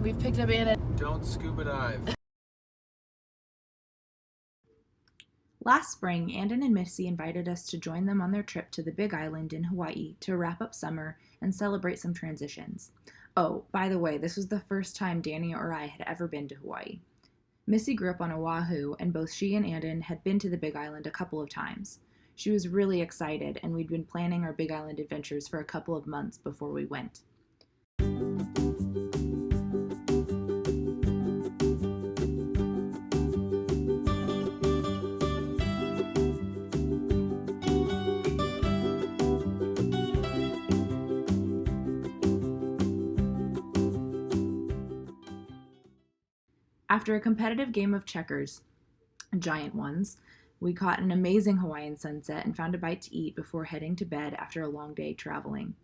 We've picked up Anna. Don't scuba dive. Last spring, Andon and Missy invited us to join them on their trip to the Big Island in Hawaii to wrap up summer and celebrate some transitions. Oh, by the way, this was the first time Danny or I had ever been to Hawaii. Missy grew up on Oahu, and both she and Andon had been to the Big Island a couple of times. She was really excited, and we'd been planning our Big Island adventures for a couple of months before we went. After a competitive game of checkers, giant ones, we caught an amazing Hawaiian sunset and found a bite to eat before heading to bed after a long day traveling.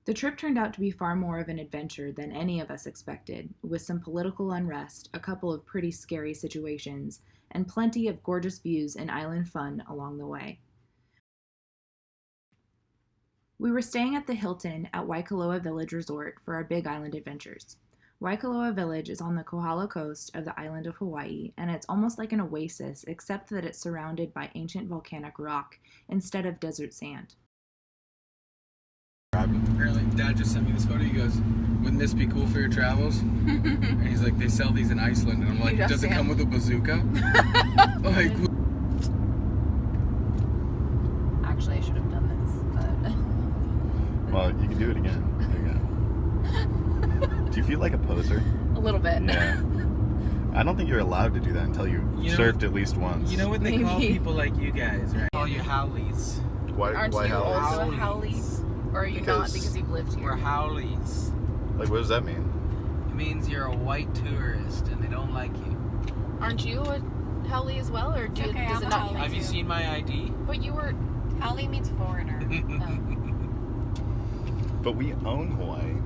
The trip turned out to be far more of an adventure than any of us expected, with some political unrest, a couple of pretty scary situations, and plenty of gorgeous views and island fun along the way. We were staying at the Hilton at Waikoloa Village Resort for our Big Island adventures. Waikoloa Village is on the Kohala coast of the island of Hawaii, and it's almost like an oasis, except that it's surrounded by ancient volcanic rock instead of desert sand. Apparently, Dad just sent me this photo. He goes, "Wouldn't this be cool for your travels?" And he's like, "They sell these in Iceland," and I'm like, "Does it come with a bazooka?" Like, Actually, I should have done this, but... Well, you can do it again. There you go. Do you feel like a poser? A little bit. Yeah. I don't think you're allowed to do that until you surfed at least once. you know what they call people like you guys, right? They call you howlies. Aren't you also a Howlies? howlie? Or are you not because you've lived here? We're howlies. Like, what does that mean? It means you're a white tourist and they don't like you. Aren't you a howlie as well, or does it not count? Have you seen my ID? But you were... Howlie means foreigner. But we own Hawaii.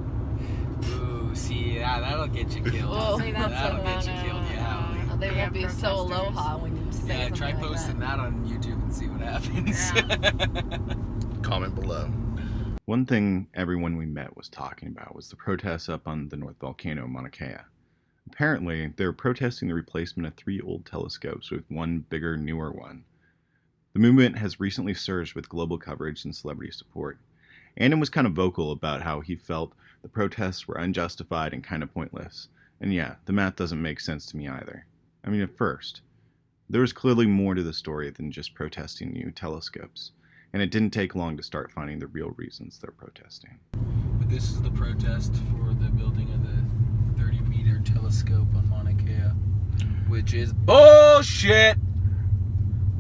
Ooh, see, yeah, that'll get you killed. Oh, That'll get you killed, yeah. They won't be so aloha when you say Yeah, something try like posting that on YouTube and see what happens. Comment below. One thing everyone we met was talking about was the protests up on the North Volcano, Mauna Kea. Apparently, they were protesting the replacement of 3 old telescopes with one bigger, newer one. The movement has recently surged with global coverage and celebrity support. Andon was kind of vocal about how he felt the protests were unjustified and kind of pointless. And yeah, the math doesn't make sense to me either. I mean, at first, there was clearly more to the story than just protesting new telescopes. And it didn't take long to start finding the real reasons they're protesting. But this is the protest for the building of the 30-meter telescope on Mauna Kea, which is bullshit!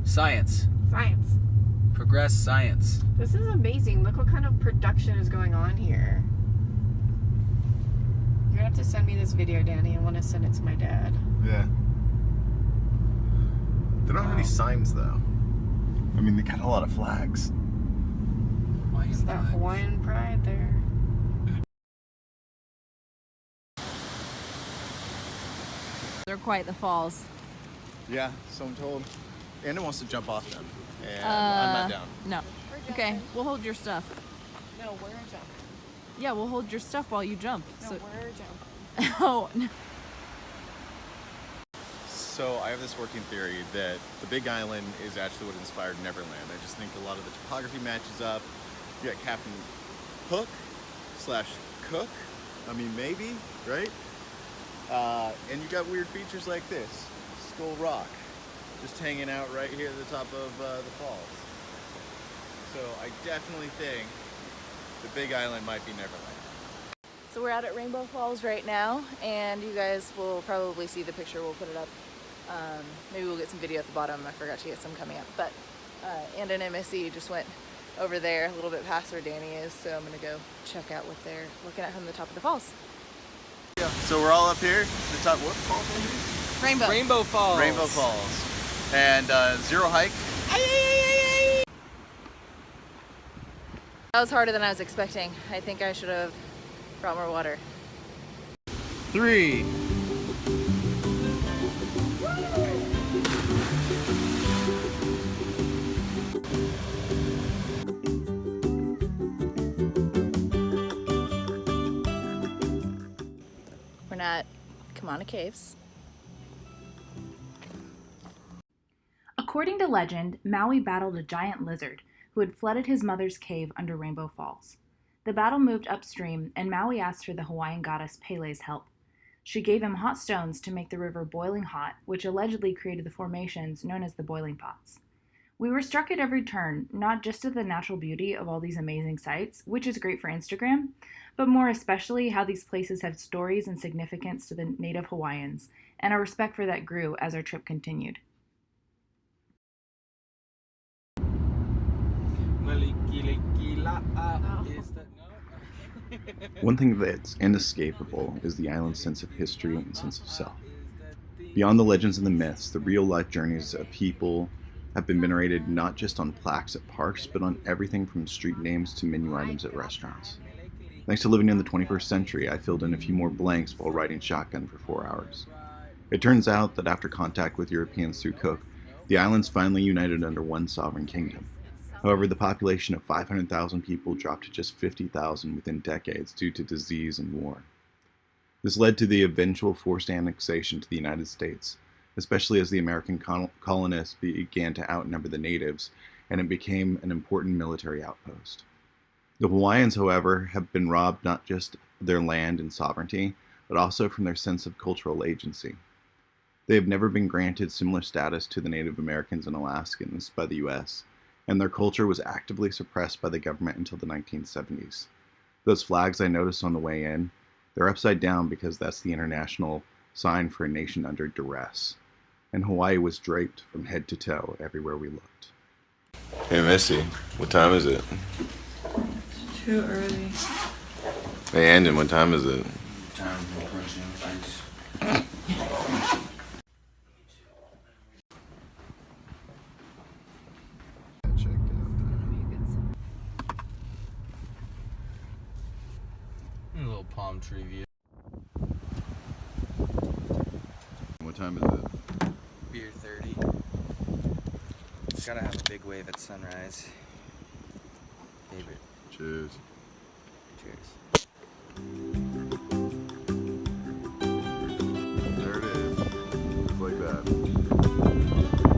Science. Science. Progress science. This is amazing. Look what kind of production is going on here. You're gonna have to send me this video, Danny. I want to send it to my dad. Yeah. They don't have any signs, though. I mean, they got a lot of flags. Is that Hawaiian pride there? They're quite the falls. Yeah, so I'm told. Andon wants to jump off them, and I'm not down. No. Okay, we'll hold your stuff. No, we're a jump. Yeah, we'll hold your stuff while you jump. No, we're a jump. Oh, no. So I have this working theory that the Big Island is actually what inspired Neverland. I just think a lot of the topography matches up. You got Captain Hook/Cook. I mean, maybe, right? And you got weird features like this. Skull Rock, just hanging out right here at the top of the falls. So I definitely think the Big Island might be Neverland. So we're out at Rainbow Falls right now, and you guys will probably see the picture. We'll put it up. Maybe we'll get some video at the bottom. I forgot to get some coming up. But Andon and Missy just went over there a little bit past where Danny is, so I'm gonna go check out what they're looking at from the top of the falls. Yeah. So we're all up here, the top, what falls are these? Rainbow Falls. Rainbow Falls. And zero hike. That was harder than I was expecting. I think I should have brought more water. 3. different at Kamana Caves. According to legend, Maui battled a giant lizard who had flooded his mother's cave under Rainbow Falls. The battle moved upstream, and Maui asked for the Hawaiian goddess Pele's help. She gave him hot stones to make the river boiling hot, which allegedly created the formations known as the boiling pots. We were struck at every turn, not just at the natural beauty of all these amazing sights, which is great for Instagram, but more especially how these places have stories and significance to the native Hawaiians, and our respect for that grew as our trip continued. One thing that's inescapable is the island's sense of history and sense of self. Beyond the legends and the myths, the real-life journeys of people have been venerated not just on plaques at parks, but on everything from street names to menu items at restaurants. Thanks to living in the 21st century, I filled in a few more blanks while riding shotgun for 4 hours. It turns out that after contact with Europeans through Cook, the islands finally united under one sovereign kingdom. However, the population of 500,000 people dropped to just 50,000 within decades due to disease and war. This led to the eventual forced annexation to the United States, especially as the American colonists began to outnumber the natives, and it became an important military outpost. The Hawaiians, however, have been robbed not just of their land and sovereignty, but also from their sense of cultural agency. They have never been granted similar status to the Native Americans and Alaskans by the U.S., and their culture was actively suppressed by the government until the 1970s. Those flags I noticed on the way in, they're upside down because that's the international sign for a nation under duress. And Hawaii was draped from head to toe everywhere we looked. Hey Missy, what time is it? It's too early. Hey Andon, what time is it? Time for crunching ice. A little palm tree view. What time is it? Beer 30. Gotta have a big wave at sunrise. Favorite. Cheers. Cheers. There it is. Just like that.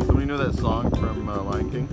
Somebody know that song from Lion King?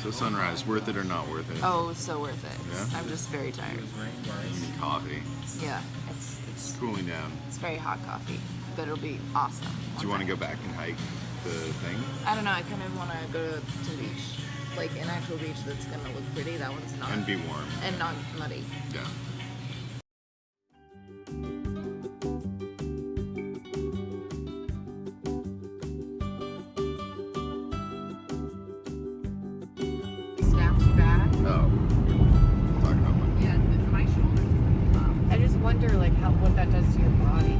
So sunrise, worth it or not worth it? Oh, it's so worth it. Yeah? I'm just very tired. You need coffee. Yeah, it's Cooling down. it's very hot coffee, but it'll be awesome. Do you want to go back and hike the thing? I don't know. I kind of want to go to the beach, like an actual beach that's gonna look pretty. That one's not. And be warm. And not muddy. Yeah. Snaps you back. Oh. Talking about my... Yeah, my shoulders. I just wonder, like, what that does to your body.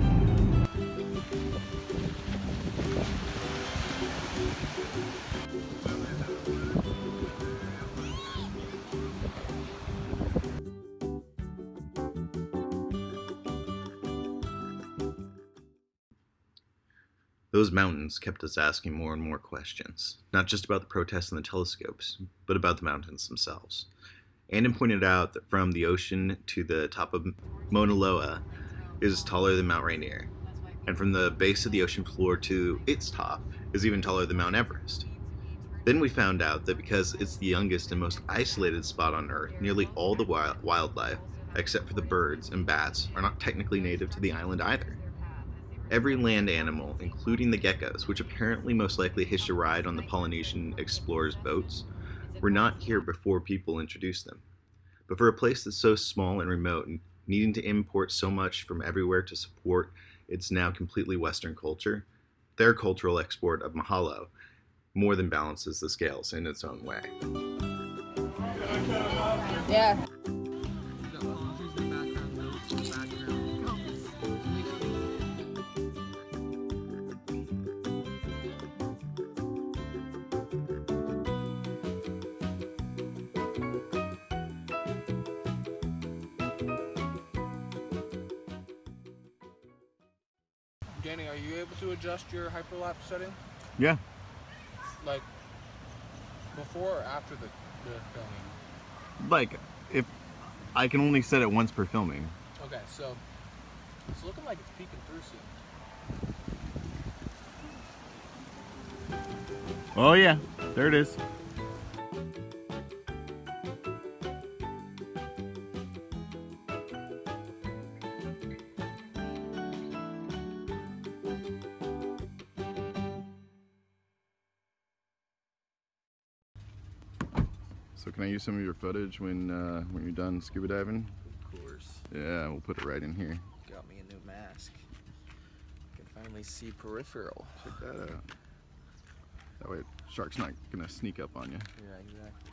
Those mountains kept us asking more and more questions, not just about the protests and the telescopes, but about the mountains themselves. Andon pointed out that from the ocean to the top of Mauna Loa is taller than Mount Rainier, and from the base of the ocean floor to its top is even taller than Mount Everest. Then we found out that because it's the youngest and most isolated spot on Earth, nearly all the wildlife, except for the birds and bats, are not technically native to the island either. Every land animal, including the geckos, which apparently most likely hitched a ride on the Polynesian explorers' boats, were not here before people introduced them. But for a place that's so small and remote, needing to import so much from everywhere to support its now completely Western culture, their cultural export of mahalo more than balances the scales in its own way. Yeah. Danny, are you able to adjust your hyperlapse setting? Yeah. Like before or after the filming? Like, if I can only set it once per filming. Okay, so it's looking like it's peeking through soon. Oh yeah, there it is. So can I use some of your footage when you're done scuba diving? Of course. Yeah, we'll put it right in here. Got me a new mask. Can finally see peripheral. Check that out. That way, shark's not gonna sneak up on you. Yeah, exactly.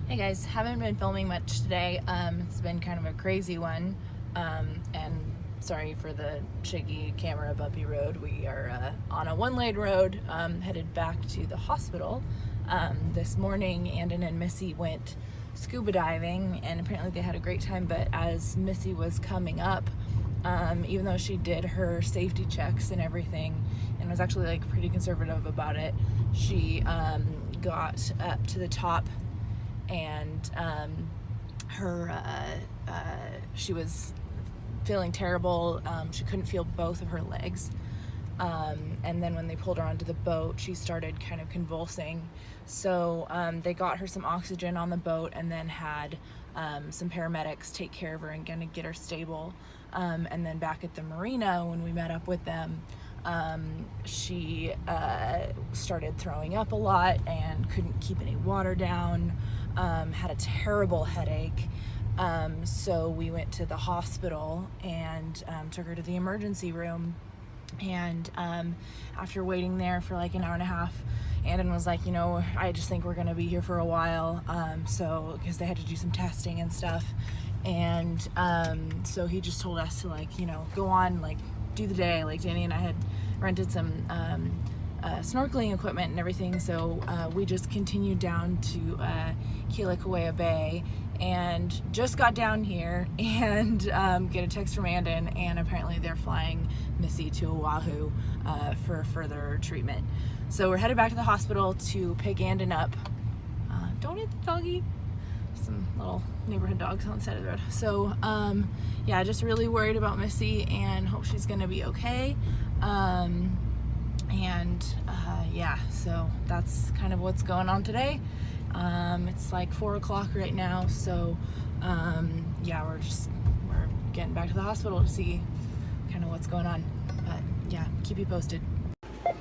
Hey guys, haven't been filming much today. It's been kind of a crazy one, and sorry for the shaky camera, bumpy road. We are on a one-lane road, headed back to the hospital. This morning, Andon and Missy went scuba diving, and apparently they had a great time, but as Missy was coming up, even though she did her safety checks and everything, and was actually like pretty conservative about it, she got up to the top, and she was feeling terrible. She couldn't feel both of her legs, and then when they pulled her onto the boat, she started kind of convulsing. So they got her some oxygen on the boat, and then had some paramedics take care of her and gonna get her stable. And then back at the marina, when we met up with them, she started throwing up a lot and couldn't keep any water down, had a terrible headache. So we went to the hospital and took her to the emergency room. And after waiting there for like an hour and a half, Andon was like, you know, I just think we're gonna be here for a while, so because they had to do some testing and stuff. And so he just told us to, like, you know, go on, like, do the day. Like, Danny and I had rented some snorkeling equipment and everything, so we just continued down to Kealakekua Bay, and just got down here and get a text from Andon, and apparently they're flying Missy to Oahu for further treatment. So we're headed back to the hospital to pick Andon up. Don't hit the doggy. Some little neighborhood dogs on the side of the road. So yeah, just really worried about Missy and hope she's gonna be okay. Yeah, so that's kind of what's going on today. It's like 4 o'clock right now, so yeah, we're getting back to the hospital to see kind of what's going on. But yeah, keep you posted. Thank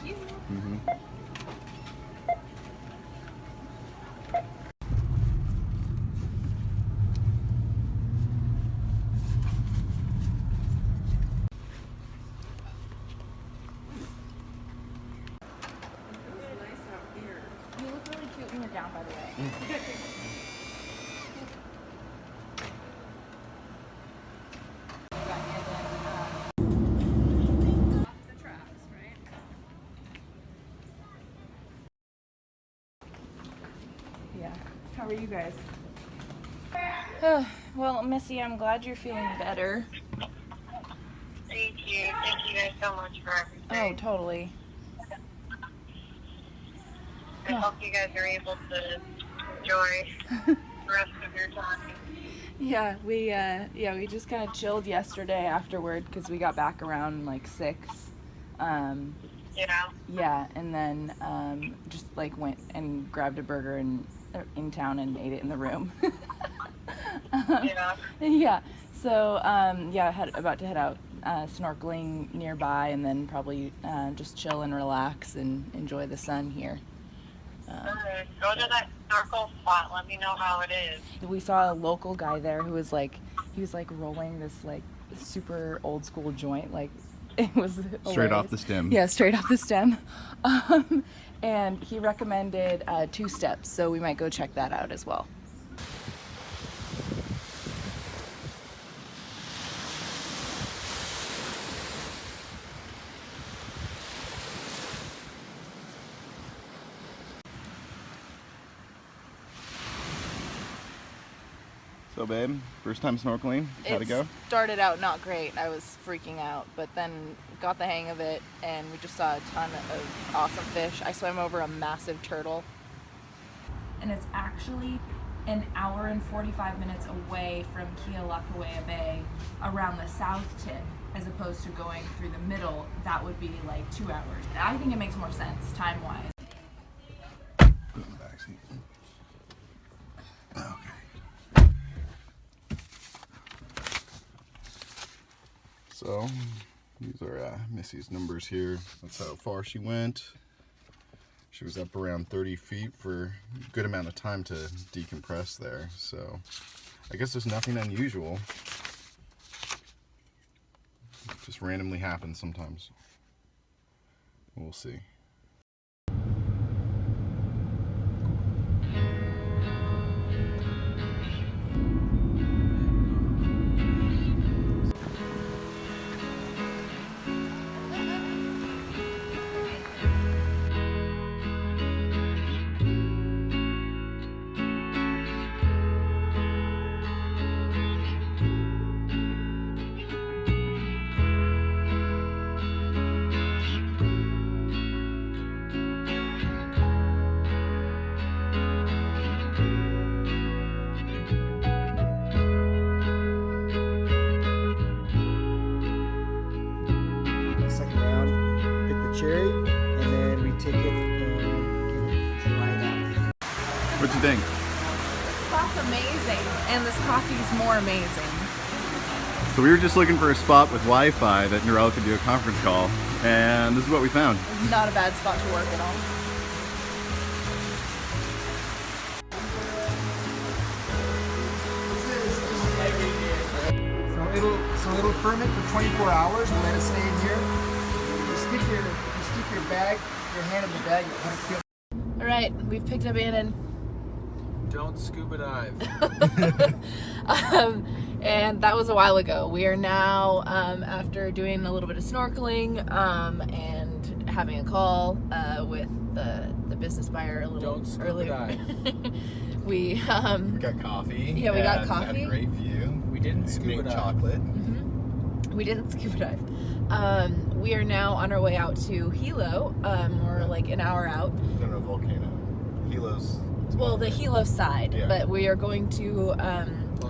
you. Mm-hmm. You look really cute when you're down, by the way. Yeah. How are you guys? Well, Missy, I'm glad you're feeling better. Thank you. Thank you guys so much for everything. Oh, totally. I hope you guys are able to enjoy the rest of your time. Yeah, we just kind of chilled yesterday afterward because we got back around like 6. Yeah, and then just like went and grabbed a burger in town and ate it in the room. Yeah. So about to head out snorkeling nearby, and then probably just chill and relax and enjoy the sun here. Go to that snorkel spot. Let me know how it is. We saw a local guy there who was like, rolling this like super old school joint. Like it was hilarious. Straight off the stem. Yeah, straight off the stem. And he recommended 2 steps, so we might go check that out as well. So, babe, first time snorkeling? How'd it go? Started out not great. I was freaking out, but then got the hang of it, and we just saw a ton of awesome fish. I swam over a massive turtle. And it's actually an hour and 45 minutes away from Kealakekua Bay around the south tip, as opposed to going through the middle. That would be like 2 hours. I think it makes more sense time-wise. So, these are Missy's numbers here. That's how far she went. She was up around 30 feet for a good amount of time to decompress there. So, I guess there's nothing unusual. It just randomly happens sometimes. We'll see. cherry, and then we take it and dry it out. What'd you think? This spot's amazing, and this coffee's more amazing. So we were just looking for a spot with Wi-Fi that Norelle could do a conference call, and this is what we found. It's not a bad spot to work at all. So it'll ferment for 24 hours. We'll let it stay in here. You stick your bag, your hand in the bag, you'll kind of feel. All right, we've picked up Andon. Don't scuba dive. And that was a while ago. We are now, after doing a little bit of snorkeling and having a call with the business buyer a little earlier. We got coffee. Yeah, we got coffee. Had a great view. We didn't scuba dive. Chocolate. We didn't scuba dive. We are now on our way out to Hilo. We're like an hour out. No, volcano. Hilo's. Well, the Hilo side, yeah. But we are going to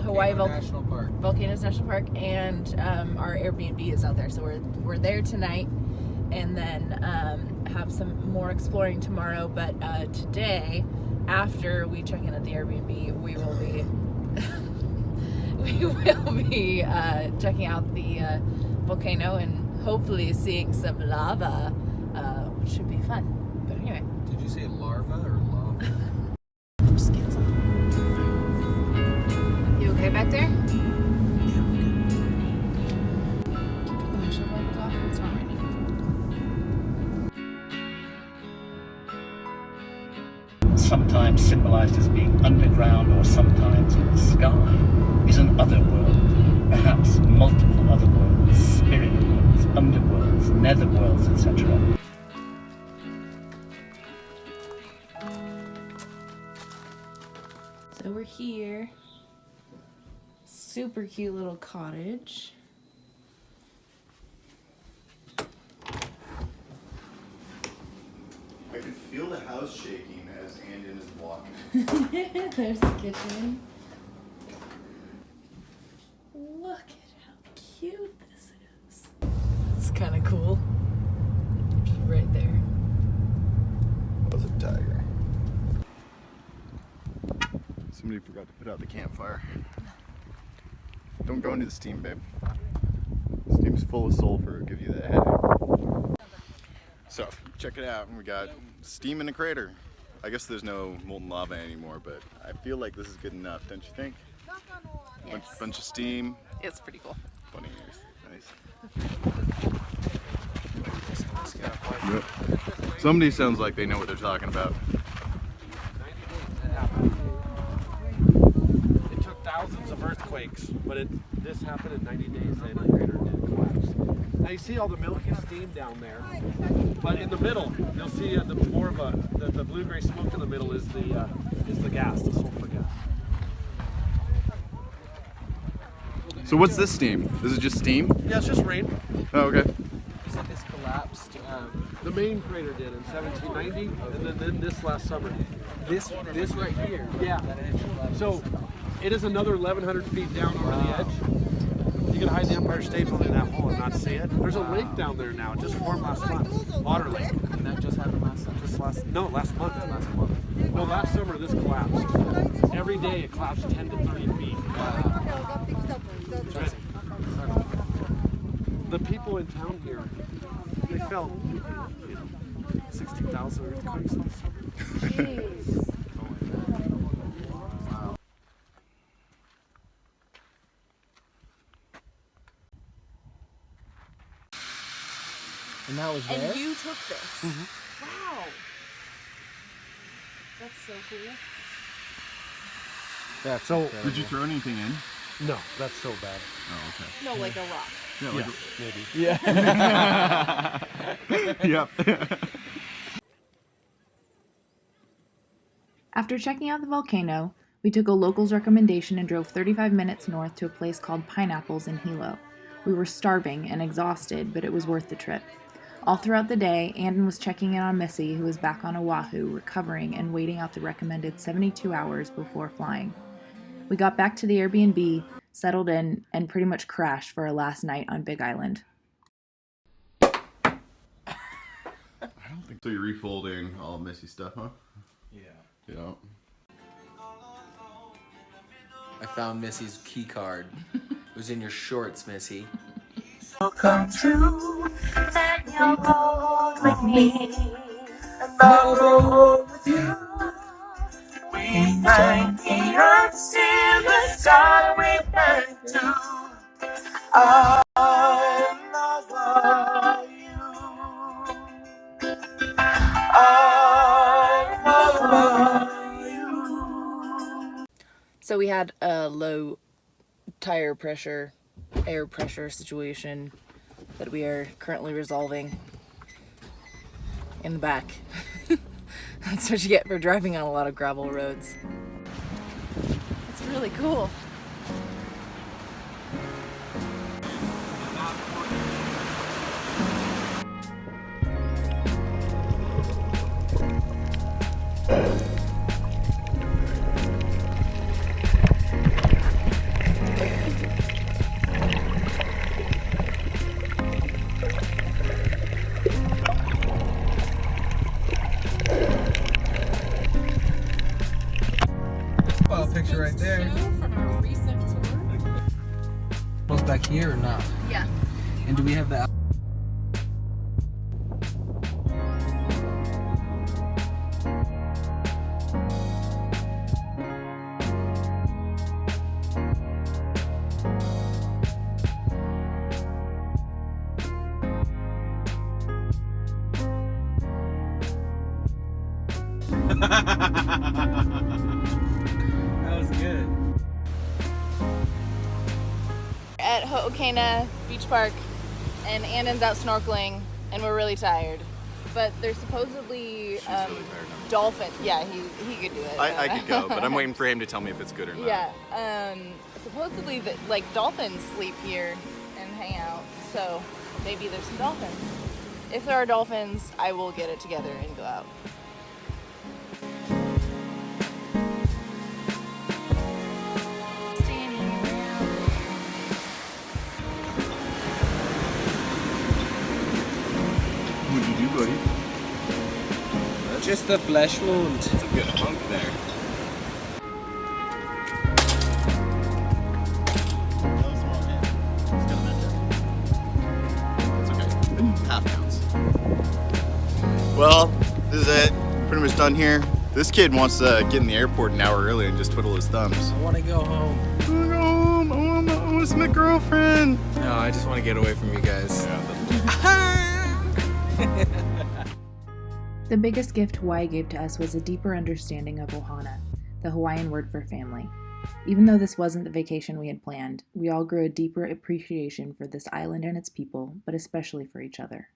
Hawaii National Park. Volcanoes National Park, and our Airbnb is out there, so we're there tonight, and then have some more exploring tomorrow. But today, after we check in at the Airbnb, we will be checking out the volcano and hopefully seeing some lava, which should be fun. But anyway, Did you say larva or lava? just get some. You okay back there? Windshield wipers off. It's not raining. sometimes symbolized as being underground or sometimes in the sky, is an other world, perhaps multiple other worlds, spirit worlds, underworlds, netherworlds, etc. So we're here. Super cute little cottage. I can feel the house shaking as Andon is walking. There's the kitchen. Look at how cute this is. It's kind of cool. Just right there. Was a tiger. Somebody forgot to put out the campfire. Don't go into the steam, babe. Steam's full of sulfur. It'll give you that headache. So, check it out. We got steam in the crater. I guess there's no molten lava anymore, but I feel like this is good enough, don't you think? Yes. Bunch of steam. It's pretty cool. Bunny ears. Nice. Yep. Somebody sounds like they know what they're talking about. It took thousands of earthquakes, but this happened in 90 days. The Andon crater did collapse. Now you see all the milky steam down there, but in the middle, you'll see the blue-gray smoke in the middle is the gas, the sulfur gas. So what's this steam? Is it just steam? Yeah, it's just rain. Oh, okay. You said this collapsed. The main crater did in 1790, and then this last summer. This right here. Yeah. So it is another 1,100 feet down over the edge. You can hide the Empire State Building in that hole and not see it. There's a lake down there now. It just formed last month. Water lake. And that just happened last summer. Last month. Well, last summer this collapsed. Every day it collapsed 10 to 30 feet. Wow. The people in town here, they felt 60,000 earthquakes this summer. Jeez. And that was there? And you took this? Wow. That's so cool. That's so. Did you throw anything in? No, that's so bad. Oh, okay. No, like a rock. Yeah, like maybe. Yeah. Yep. After checking out the volcano, we took a local's recommendation and drove 35 minutes north to a place called Pineapples in Hilo. We were starving and exhausted, but it was worth the trip. All throughout the day, Andon was checking in on Missy, who was back on Oahu, recovering and waiting out the recommended 72 hours before flying. We got back to the Airbnb, settled in, and pretty much crashed for our last night on Big Island. I don't think so. You're refolding all of Missy's stuff, huh? Yeah. Yeah. I found Missy's key card. It was in your shorts, Missy. Come true, then you'll go with me, and I'll go with you. We thank the earth in the sky, we thank to I love you. I love you. So we had a low air pressure situation that we are currently resolving in the back. That's what you get for driving on a lot of gravel roads. It's really cool. Picture right there. From our recent tour. Close back here or not? Yeah. And do we have the That was good. At Okena Beach Park, and Andon's out snorkeling, and we're really tired. But there's supposedly She's really tired now. dolphins. Yeah, he could do it. I could go, but I'm waiting for him to tell me if it's good or not. Yeah, supposedly that like dolphins sleep here and hang out, so maybe there's some dolphins. If there are dolphins, I will get it together and go out. What'd you do, buddy? Just a flesh wound. It's a good hunk there. It's okay. Half counts. Well, this is it. Pretty much done here. This kid wants to get in the airport an hour early and just twiddle his thumbs. I want to go home. I want to go home. I want to see my girlfriend. No, I just want to get away from you guys. The biggest gift Hawaii gave to us was a deeper understanding of ohana, the Hawaiian word for family. Even though this wasn't the vacation we had planned, we all grew a deeper appreciation for this island and its people, but especially for each other.